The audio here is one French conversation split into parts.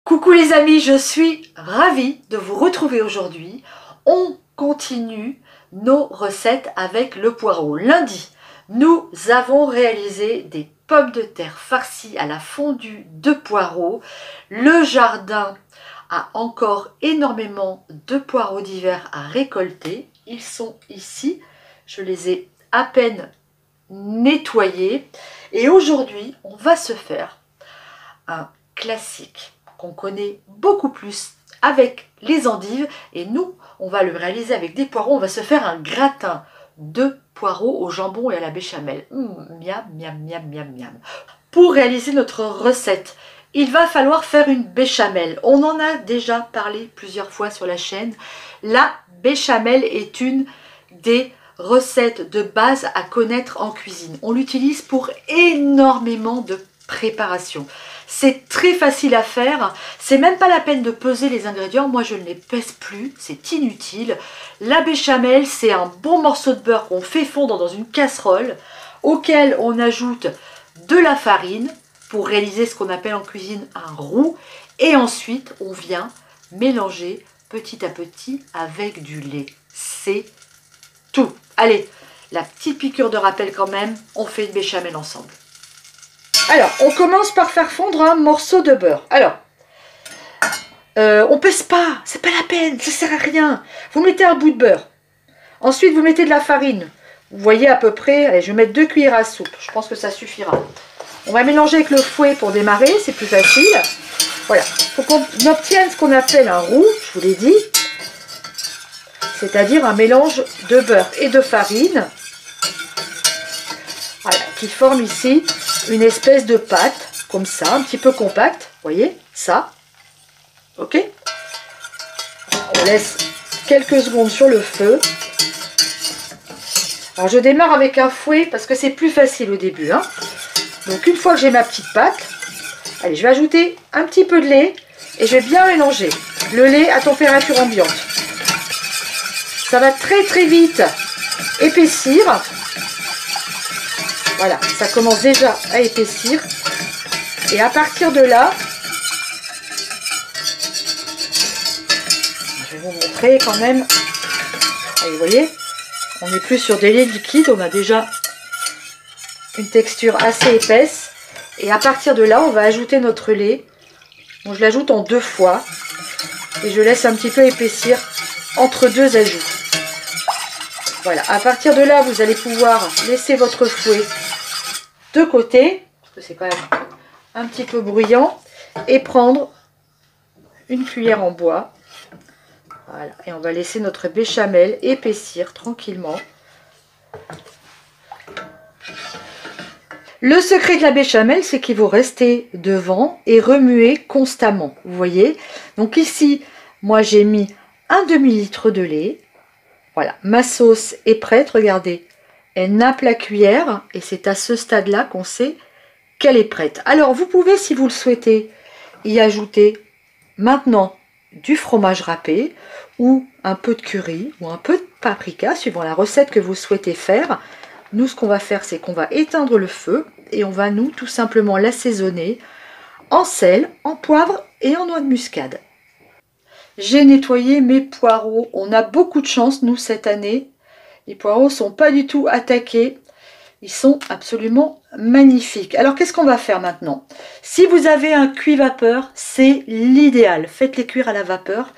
Coucou les amis, je suis ravie de vous retrouver aujourd'hui. On continue nos recettes avec le poireau. Lundi, nous avons réalisé des pommes de terre farcies à la fondue de poireaux. Le jardin a encore énormément de poireaux d'hiver à récolter. Ils sont ici, je les ai à peine nettoyés. Et aujourd'hui, on va se faire un classique qu'on connaît beaucoup plus avec les endives, et nous on va le réaliser avec des poireaux. On va se faire un gratin de poireaux au jambon et à la béchamel. Miam miam miam miam miam. Pour réaliser notre recette, il va falloir faire une béchamel. On en a déjà parlé plusieurs fois sur la chaîne. La béchamel est une des recettes de base à connaître en cuisine. On l'utilise pour énormément de préparation. C'est très facile à faire, c'est même pas la peine de peser les ingrédients, moi je ne les pèse plus, c'est inutile. La béchamel, c'est un bon morceau de beurre qu'on fait fondre dans une casserole, auquel on ajoute de la farine pour réaliser ce qu'on appelle en cuisine un roux, et ensuite on vient mélanger petit à petit avec du lait. C'est tout. Allez, la petite piqûre de rappel quand même, on fait une béchamel ensemble. Alors, on commence par faire fondre un morceau de beurre. Alors, on pèse pas, c'est pas la peine, ça sert à rien. Vous mettez un bout de beurre. Ensuite, vous mettez de la farine. Vous voyez à peu près, allez, je vais mettre 2 cuillères à soupe. Je pense que ça suffira. On va mélanger avec le fouet pour démarrer, c'est plus facile. Voilà, il faut qu'on obtienne ce qu'on appelle un roux, je vous l'ai dit. C'est-à-dire un mélange de beurre et de farine. Voilà, qui forme ici une espèce de pâte, comme ça, un petit peu compacte, vous voyez, ça, ok. On laisse quelques secondes sur le feu. Alors je démarre avec un fouet parce que c'est plus facile au début, hein. Donc une fois que j'ai ma petite pâte, allez, je vais ajouter un petit peu de lait et je vais bien mélanger le lait à température ambiante. Ça va très très vite épaissir. Voilà, ça commence déjà à épaissir. Et à partir de là, je vais vous montrer quand même. Allez, vous voyez, on n'est plus sur des laits liquides, on a déjà une texture assez épaisse. Et à partir de là, on va ajouter notre lait. Donc je l'ajoute en 2 fois. Et je laisse un petit peu épaissir entre 2 ajouts. Voilà, à partir de là, vous allez pouvoir laisser votre fouet de côté, parce que c'est quand même un petit peu bruyant, et prendre une cuillère en bois. Voilà, et on va laisser notre béchamel épaissir tranquillement. Le secret de la béchamel, c'est qu'il faut rester devant et remuer constamment, vous voyez. Donc ici, moi j'ai mis un demi-litre de lait. Voilà, ma sauce est prête, regardez. Elle nappe la cuillère et c'est à ce stade-là qu'on sait qu'elle est prête. Alors, vous pouvez, si vous le souhaitez, y ajouter maintenant du fromage râpé ou un peu de curry ou un peu de paprika, suivant la recette que vous souhaitez faire. Nous, ce qu'on va faire, c'est qu'on va éteindre le feu et on va, nous, tout simplement l'assaisonner en sel, en poivre et en noix de muscade. J'ai nettoyé mes poireaux. On a beaucoup de chance, nous, cette année. Les poireaux ne sont pas du tout attaqués. Ils sont absolument magnifiques. Alors, qu'est-ce qu'on va faire maintenant? Si vous avez un cuit-vapeur, c'est l'idéal. Faites-les cuire à la vapeur.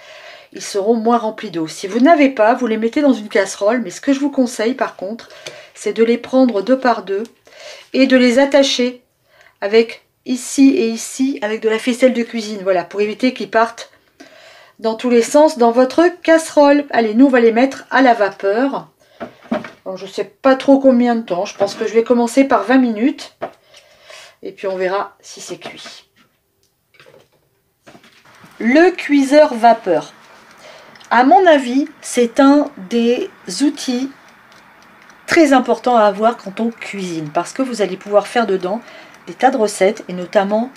Ils seront moins remplis d'eau. Si vous n'avez pas, vous les mettez dans une casserole. Mais ce que je vous conseille, par contre, c'est de les prendre 2 par 2 et de les attacher avec ici et ici, avec de la ficelle de cuisine. Voilà, pour éviter qu'ils partent dans tous les sens dans votre casserole. Allez, nous, on va les mettre à la vapeur. Donc, je ne sais pas trop combien de temps. Je pense que je vais commencer par 20 minutes. Et puis, on verra si c'est cuit. Le cuiseur vapeur. À mon avis, c'est un des outils très importants à avoir quand on cuisine. Parce que vous allez pouvoir faire dedans des tas de recettes. Et notamment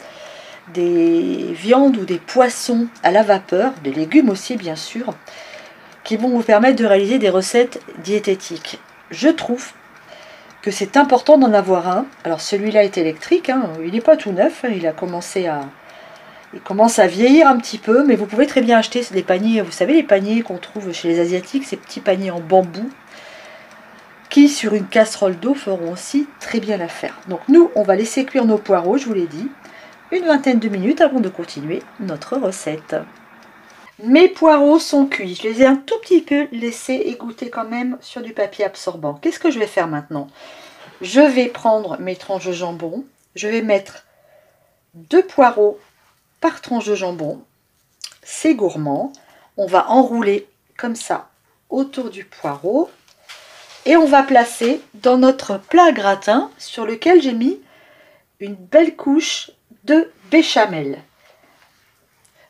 des viandes ou des poissons à la vapeur. Des légumes aussi, bien sûr. Qui vont vous permettre de réaliser des recettes diététiques. Je trouve que c'est important d'en avoir un. Alors celui-là est électrique, hein, il n'est pas tout neuf, hein, il a commencé à Il commence à vieillir un petit peu, mais vous pouvez très bien acheter les paniers, vous savez les paniers qu'on trouve chez les Asiatiques, ces petits paniers en bambou, qui sur une casserole d'eau feront aussi très bien l'affaire. Donc nous, on va laisser cuire nos poireaux, je vous l'ai dit, une vingtaine de minutes avant de continuer notre recette. Mes poireaux sont cuits, je les ai un tout petit peu laissés égoutter quand même sur du papier absorbant. Qu'est-ce que je vais faire maintenant? Je vais prendre mes tranches de jambon, je vais mettre 2 poireaux par tranche de jambon, c'est gourmand. On va enrouler comme ça autour du poireau et on va placer dans notre plat gratin sur lequel j'ai mis une belle couche de béchamel.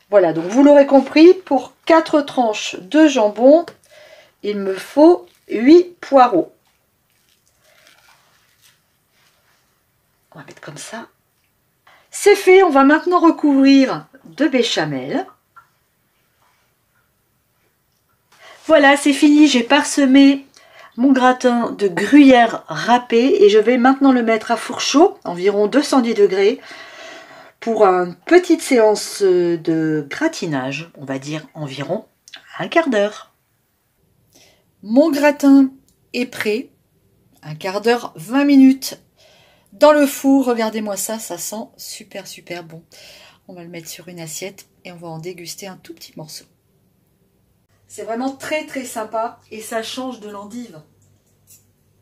Voilà, donc vous l'aurez compris, pour 4 tranches de jambon, il me faut 8 poireaux. On va mettre comme ça. C'est fait, on va maintenant recouvrir de béchamel. Voilà, c'est fini, j'ai parsemé mon gratin de gruyère râpée et je vais maintenant le mettre à four chaud, environ 210 degrés, pour une petite séance de gratinage, on va dire environ un quart d'heure. Mon gratin est prêt, un quart d'heure, 20 minutes dans le four. Regardez-moi ça, ça sent super super bon. On va le mettre sur une assiette et on va en déguster un tout petit morceau. C'est vraiment très très sympa et ça change de l'endive.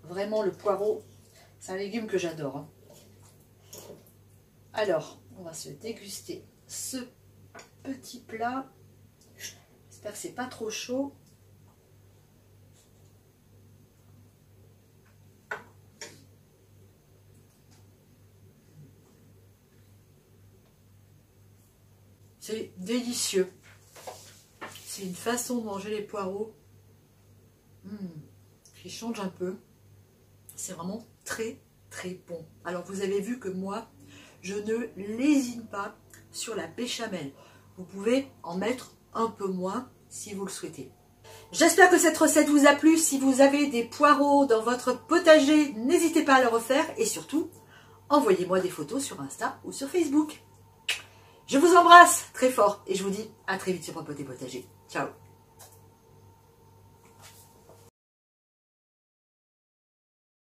Vraiment le poireau, c'est un légume que j'adore, hein. Alors, on va se déguster ce petit plat. J'espère que c'est pas trop chaud. C'est délicieux. C'est une façon de manger les poireaux qui change un peu. C'est vraiment très très bon. Alors vous avez vu que moi, je ne lésine pas sur la béchamel. Vous pouvez en mettre un peu moins si vous le souhaitez. J'espère que cette recette vous a plu. Si vous avez des poireaux dans votre potager, n'hésitez pas à le refaire. Et surtout, envoyez-moi des photos sur Insta ou sur Facebook. Je vous embrasse très fort et je vous dis à très vite sur Papoter Potager. Ciao.